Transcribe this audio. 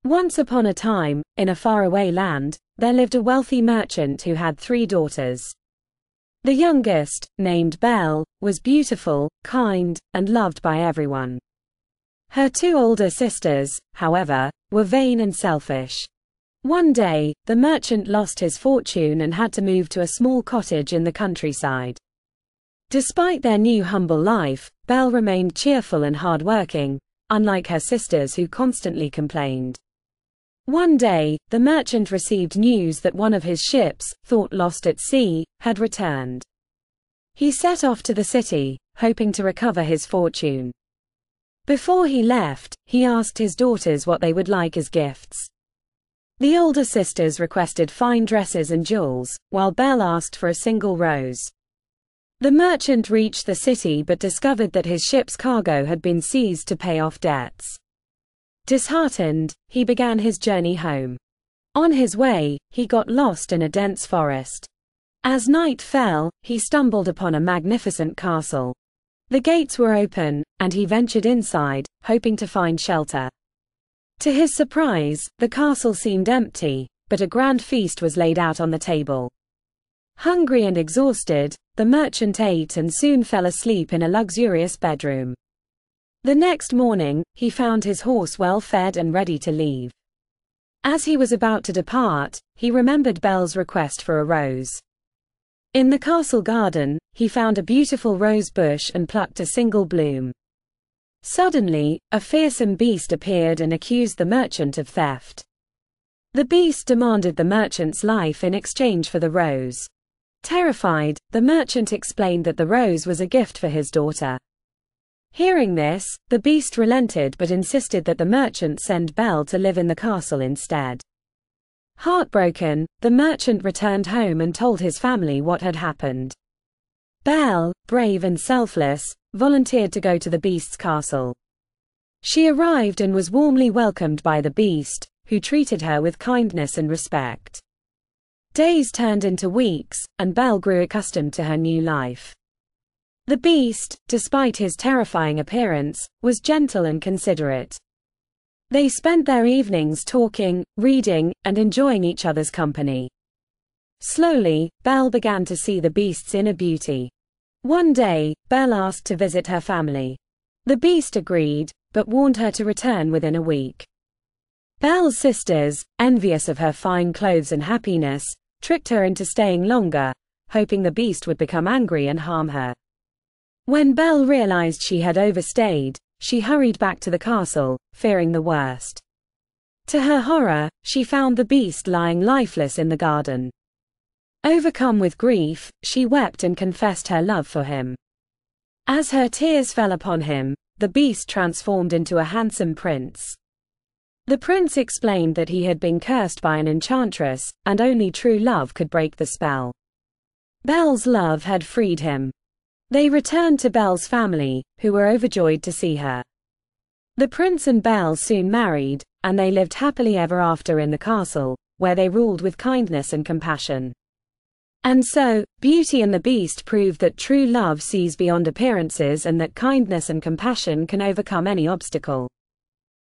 Once upon a time, in a faraway land, there lived a wealthy merchant who had 3 daughters. The youngest, named Belle, was beautiful, kind, and loved by everyone. Her 2 older sisters, however, were vain and selfish. One day, the merchant lost his fortune and had to move to a small cottage in the countryside. Despite their new humble life, Belle remained cheerful and hardworking, unlike her sisters who constantly complained. One day, the merchant received news that one of his ships, thought lost at sea, had returned. He set off to the city, hoping to recover his fortune. Before he left, he asked his daughters what they would like as gifts. The older sisters requested fine dresses and jewels, while Belle asked for a single rose. The merchant reached the city but discovered that his ship's cargo had been seized to pay off debts. Disheartened, he began his journey home. On his way, he got lost in a dense forest. As night fell, he stumbled upon a magnificent castle. The gates were open, and he ventured inside, hoping to find shelter. To his surprise, the castle seemed empty, but a grand feast was laid out on the table. Hungry and exhausted, the merchant ate and soon fell asleep in a luxurious bedroom. The next morning, he found his horse well fed and ready to leave. As he was about to depart, he remembered Belle's request for a rose. In the castle garden, he found a beautiful rose bush and plucked a single bloom. Suddenly, a fearsome beast appeared and accused the merchant of theft. The beast demanded the merchant's life in exchange for the rose. Terrified, the merchant explained that the rose was a gift for his daughter. Hearing this, the beast relented but insisted that the merchant send Belle to live in the castle instead. Heartbroken, the merchant returned home and told his family what had happened. Belle, brave and selfless, volunteered to go to the beast's castle. She arrived and was warmly welcomed by the beast, who treated her with kindness and respect. Days turned into weeks, and Belle grew accustomed to her new life. The beast, despite his terrifying appearance, was gentle and considerate. They spent their evenings talking, reading, and enjoying each other's company. Slowly, Belle began to see the beast's inner beauty. One day, Belle asked to visit her family. The beast agreed, but warned her to return within a week. Belle's sisters, envious of her fine clothes and happiness, tricked her into staying longer, hoping the beast would become angry and harm her. When Belle realized she had overstayed, she hurried back to the castle, fearing the worst. To her horror, she found the beast lying lifeless in the garden. Overcome with grief, she wept and confessed her love for him. As her tears fell upon him, the beast transformed into a handsome prince. The prince explained that he had been cursed by an enchantress, and only true love could break the spell. Belle's love had freed him. They returned to Belle's family, who were overjoyed to see her. The prince and Belle soon married, and they lived happily ever after in the castle, where they ruled with kindness and compassion. And so, Beauty and the Beast proved that true love sees beyond appearances and that kindness and compassion can overcome any obstacle.